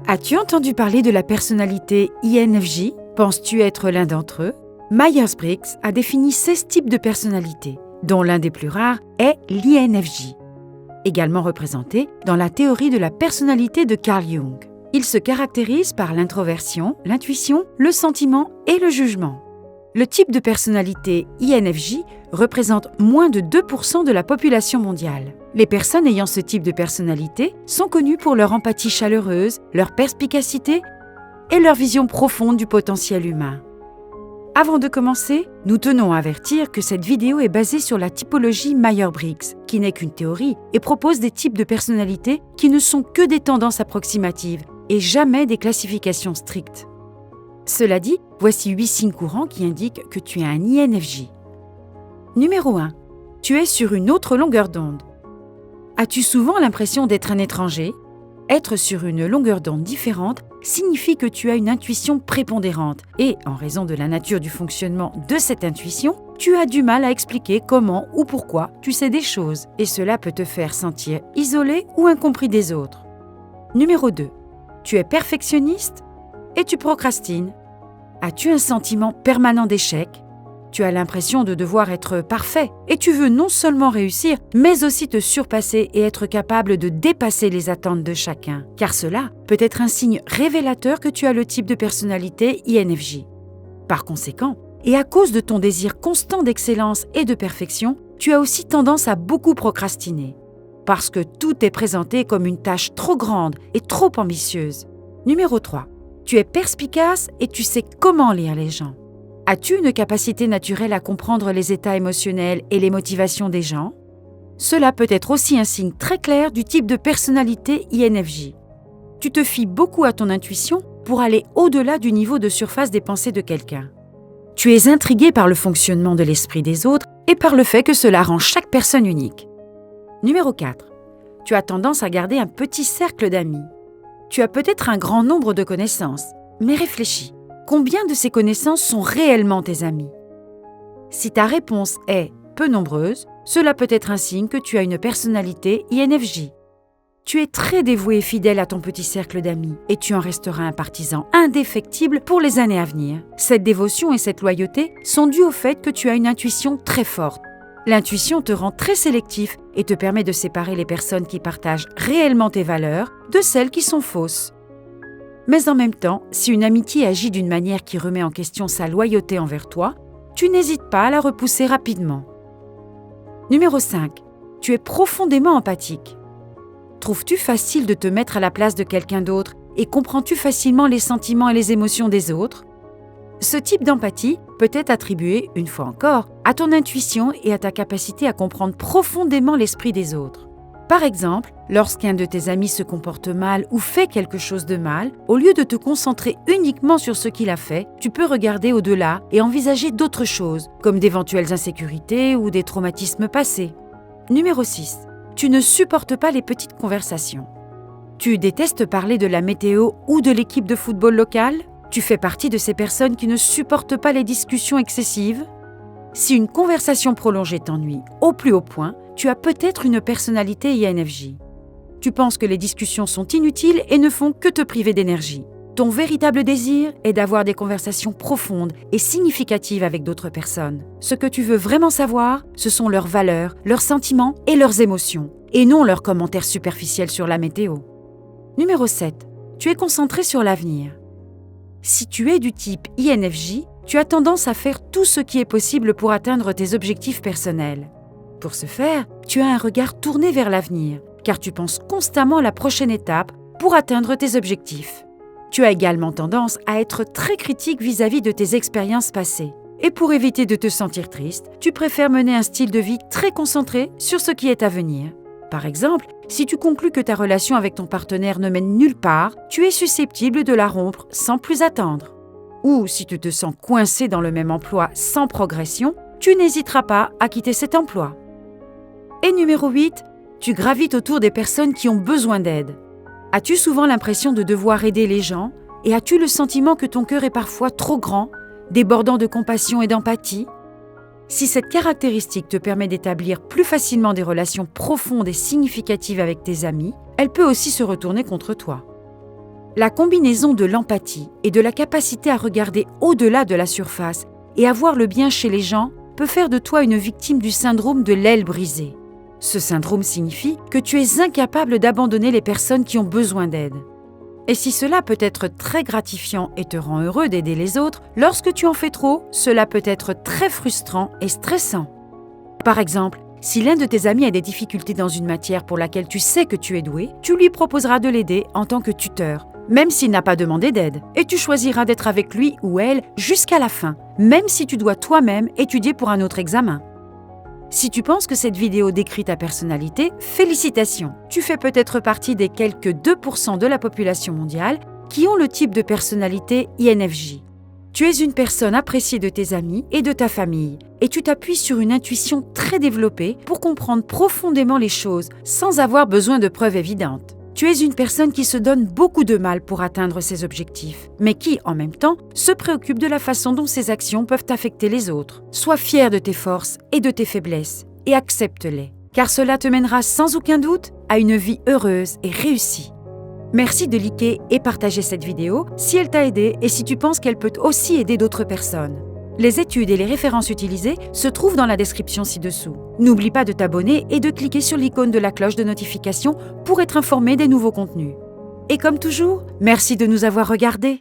As-tu entendu parler de la personnalité INFJ? Penses-tu être l'un d'entre eux? Myers-Briggs a défini 16 types de personnalités, dont l'un des plus rares est l'INFJ, également représenté dans la théorie de la personnalité de Carl Jung. Il se caractérise par l'introversion, l'intuition, le sentiment et le jugement. Le type de personnalité INFJ représente moins de 2% de la population mondiale. Les personnes ayant ce type de personnalité sont connues pour leur empathie chaleureuse, leur perspicacité et leur vision profonde du potentiel humain. Avant de commencer, nous tenons à avertir que cette vidéo est basée sur la typologie Myers-Briggs, qui n'est qu'une théorie et propose des types de personnalités qui ne sont que des tendances approximatives et jamais des classifications strictes. Cela dit, voici 8 signes courants qui indiquent que tu es un INFJ. Numéro 1. Tu es sur une autre longueur d'onde. As-tu souvent l'impression d'être un étranger? Être sur une longueur d'onde différente signifie que tu as une intuition prépondérante et, en raison de la nature du fonctionnement de cette intuition, tu as du mal à expliquer comment ou pourquoi tu sais des choses et cela peut te faire sentir isolé ou incompris des autres. Numéro 2. Tu es perfectionniste et tu procrastines. As-tu un sentiment permanent d'échec? Tu as l'impression de devoir être parfait et tu veux non seulement réussir, mais aussi te surpasser et être capable de dépasser les attentes de chacun, car cela peut être un signe révélateur que tu as le type de personnalité INFJ. Par conséquent, et à cause de ton désir constant d'excellence et de perfection, tu as aussi tendance à beaucoup procrastiner, parce que tout est présenté comme une tâche trop grande et trop ambitieuse. Numéro 3. Tu es perspicace et tu sais comment lire les gens. As-tu une capacité naturelle à comprendre les états émotionnels et les motivations des gens? Cela peut être aussi un signe très clair du type de personnalité INFJ. Tu te fies beaucoup à ton intuition pour aller au-delà du niveau de surface des pensées de quelqu'un. Tu es intrigué par le fonctionnement de l'esprit des autres et par le fait que cela rend chaque personne unique. Numéro 4. Tu as tendance à garder un petit cercle d'amis. Tu as peut-être un grand nombre de connaissances, mais réfléchis. Combien de ces connaissances sont réellement tes amis? Si ta réponse est peu nombreuse, cela peut être un signe que tu as une personnalité INFJ. Tu es très dévoué et fidèle à ton petit cercle d'amis et tu en resteras un partisan indéfectible pour les années à venir. Cette dévotion et cette loyauté sont dues au fait que tu as une intuition très forte. L'intuition te rend très sélectif et te permet de séparer les personnes qui partagent réellement tes valeurs de celles qui sont fausses. Mais en même temps, si une amitié agit d'une manière qui remet en question sa loyauté envers toi, tu n'hésites pas à la repousser rapidement. Numéro 5. Tu es profondément empathique. Trouves-tu facile de te mettre à la place de quelqu'un d'autre et comprends-tu facilement les sentiments et les émotions des autres? Ce type d'empathie peut être attribué, une fois encore, à ton intuition et à ta capacité à comprendre profondément l'esprit des autres. Par exemple, lorsqu'un de tes amis se comporte mal ou fait quelque chose de mal, au lieu de te concentrer uniquement sur ce qu'il a fait, tu peux regarder au-delà et envisager d'autres choses, comme d'éventuelles insécurités ou des traumatismes passés. Numéro 6. Tu ne supportes pas les petites conversations. Tu détestes parler de la météo ou de l'équipe de football locale? Tu fais partie de ces personnes qui ne supportent pas les discussions excessives? Si une conversation prolongée t'ennuie au plus haut point, tu as peut-être une personnalité INFJ. Tu penses que les discussions sont inutiles et ne font que te priver d'énergie. Ton véritable désir est d'avoir des conversations profondes et significatives avec d'autres personnes. Ce que tu veux vraiment savoir, ce sont leurs valeurs, leurs sentiments et leurs émotions, et non leurs commentaires superficiels sur la météo. Numéro 7. Tu es concentré sur l'avenir. Si tu es du type INFJ, tu as tendance à faire tout ce qui est possible pour atteindre tes objectifs personnels. Pour ce faire, tu as un regard tourné vers l'avenir, car tu penses constamment à la prochaine étape pour atteindre tes objectifs. Tu as également tendance à être très critique vis-à-vis de tes expériences passées. Et pour éviter de te sentir triste, tu préfères mener un style de vie très concentré sur ce qui est à venir. Par exemple, si tu conclus que ta relation avec ton partenaire ne mène nulle part, tu es susceptible de la rompre sans plus attendre. Ou si tu te sens coincé dans le même emploi sans progression, tu n'hésiteras pas à quitter cet emploi. Et numéro 8, tu gravites autour des personnes qui ont besoin d'aide. As-tu souvent l'impression de devoir aider les gens et as-tu le sentiment que ton cœur est parfois trop grand, débordant de compassion et d'empathie? Si cette caractéristique te permet d'établir plus facilement des relations profondes et significatives avec tes amis, elle peut aussi se retourner contre toi. La combinaison de l'empathie et de la capacité à regarder au-delà de la surface et à voir le bien chez les gens peut faire de toi une victime du syndrome de l'aile brisée. Ce syndrome signifie que tu es incapable d'abandonner les personnes qui ont besoin d'aide. Et si cela peut être très gratifiant et te rend heureux d'aider les autres, lorsque tu en fais trop, cela peut être très frustrant et stressant. Par exemple, si l'un de tes amis a des difficultés dans une matière pour laquelle tu sais que tu es doué, tu lui proposeras de l'aider en tant que tuteur, même s'il n'a pas demandé d'aide, et tu choisiras d'être avec lui ou elle jusqu'à la fin, même si tu dois toi-même étudier pour un autre examen. Si tu penses que cette vidéo décrit ta personnalité, félicitations! Tu fais peut-être partie des quelques 2% de la population mondiale qui ont le type de personnalité INFJ. Tu es une personne appréciée de tes amis et de ta famille, et tu t'appuies sur une intuition très développée pour comprendre profondément les choses sans avoir besoin de preuves évidentes. Tu es une personne qui se donne beaucoup de mal pour atteindre ses objectifs, mais qui, en même temps, se préoccupe de la façon dont ses actions peuvent affecter les autres. Sois fier de tes forces et de tes faiblesses, et accepte-les, car cela te mènera sans aucun doute à une vie heureuse et réussie. Merci de liker et partager cette vidéo si elle t'a aidé et si tu penses qu'elle peut aussi aider d'autres personnes. Les études et les références utilisées se trouvent dans la description ci-dessous. N'oublie pas de t'abonner et de cliquer sur l'icône de la cloche de notification pour être informé des nouveaux contenus. Et comme toujours, merci de nous avoir regardés.